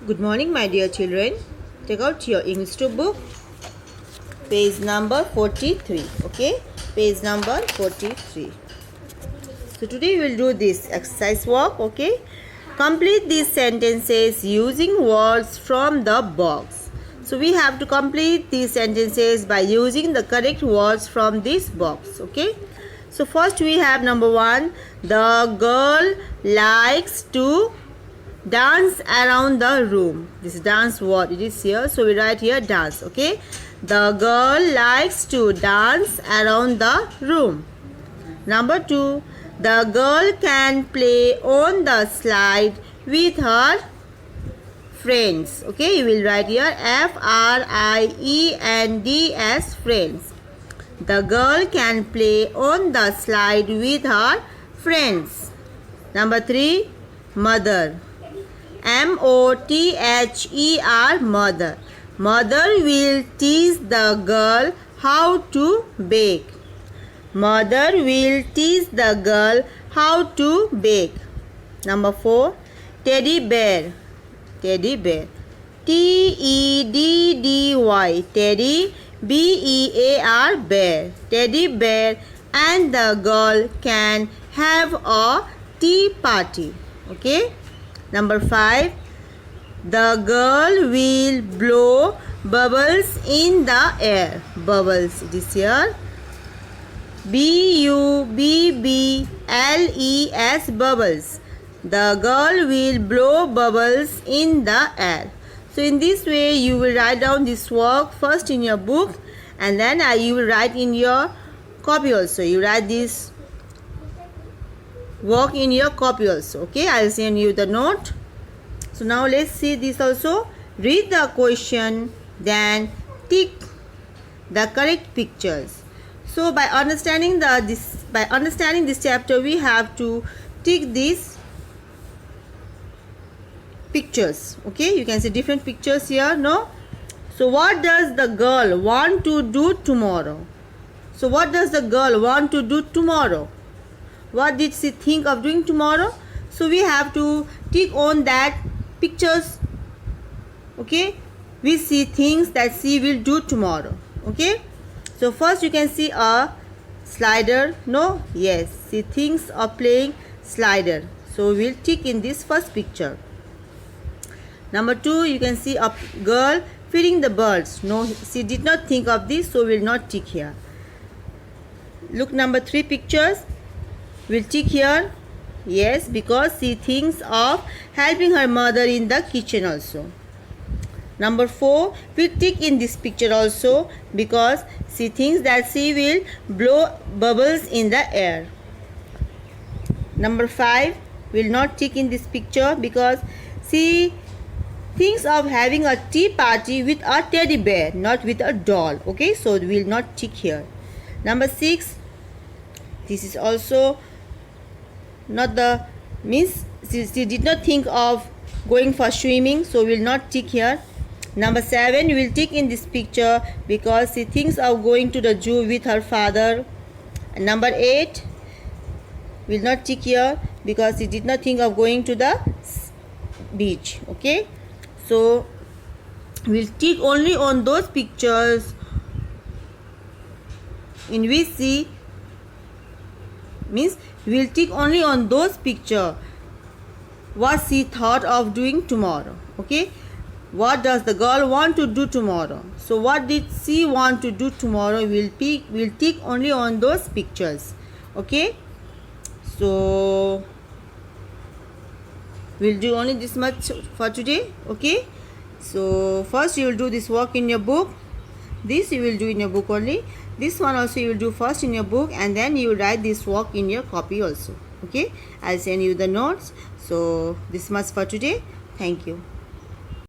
Good morning, my dear children. Take out your English 2 book, page number 43. Okay, page number 43. So today we will do this exercise work. Okay, complete these sentences using words from the box. So we have to complete these sentences by using the correct words from this box. Okay, so first we have number 1. The girl likes to dance around the room. This dance word, it is here, so we write here dance. Okay, the girl likes to dance around the room. Number 2, the girl can play on the slide with her friends. Okay, you will write here friends, friends. The girl can play on the slide with her friends. Number 3, mother. M-O-T-H-E-R, mother. Mother will teach the girl how to bake. Mother will teach the girl how to bake. Number 4, teddy bear. Teddy bear. T-E-D-D-Y, teddy, B-E-A-R, bear. Teddy bear and the girl can have a tea party. Okay. Number 5, the girl will blow bubbles in the air. Bubbles, it is here. B-U-B-B-L-E-S, bubbles. The girl will blow bubbles in the air. So in this way you will write down this work first in your book, and then you will write in your copy also. You write this work in your copy also. Okay, I will send you the note. So now let's see this also. Read the question, then tick the correct pictures. So by understanding this chapter, we have to tick these pictures. Okay, you can see different pictures here. No. So what does the girl want to do tomorrow? So what does the girl want to do tomorrow? What did she think of doing tomorrow? So we have to tick on that pictures. Okay, we see things that she will do tomorrow. Okay, so first you can see a slider. No, yes, she thinks of playing slider, so we will tick in this first picture. Number 2, you can see a girl feeding the birds. No, she did not think of this, so we will not tick here. Look, number 3 pictures. We'll tick here. Yes, because she thinks of helping her mother in the kitchen also. Number 4, we'll tick in this picture also because she thinks that she will blow bubbles in the air. Number 5, we'll not tick in this picture because she thinks of having a tea party with a teddy bear, not with a doll. Okay, so we'll not tick here. Number 6, this is also not the means she did not think of going for swimming, so we will not tick here. Number 7, we will tick in this picture because she thinks of going to the zoo with her father. And number 8, we will not tick here because she did not think of going to the beach. Okay, so we will tick only on those pictures in which she means we will tick only on those pictures what she thought of doing tomorrow. Okay, what does the girl want to do tomorrow? So what did she want to do tomorrow? We'll tick only on those pictures. Okay, so we'll do only this much for today. Okay, so first you will do this work in your book. This you will do in your book only. This one also you will do first in your book, and then you will write this work in your copy also. Okay, I'll send you the notes. So this much for today. Thank you.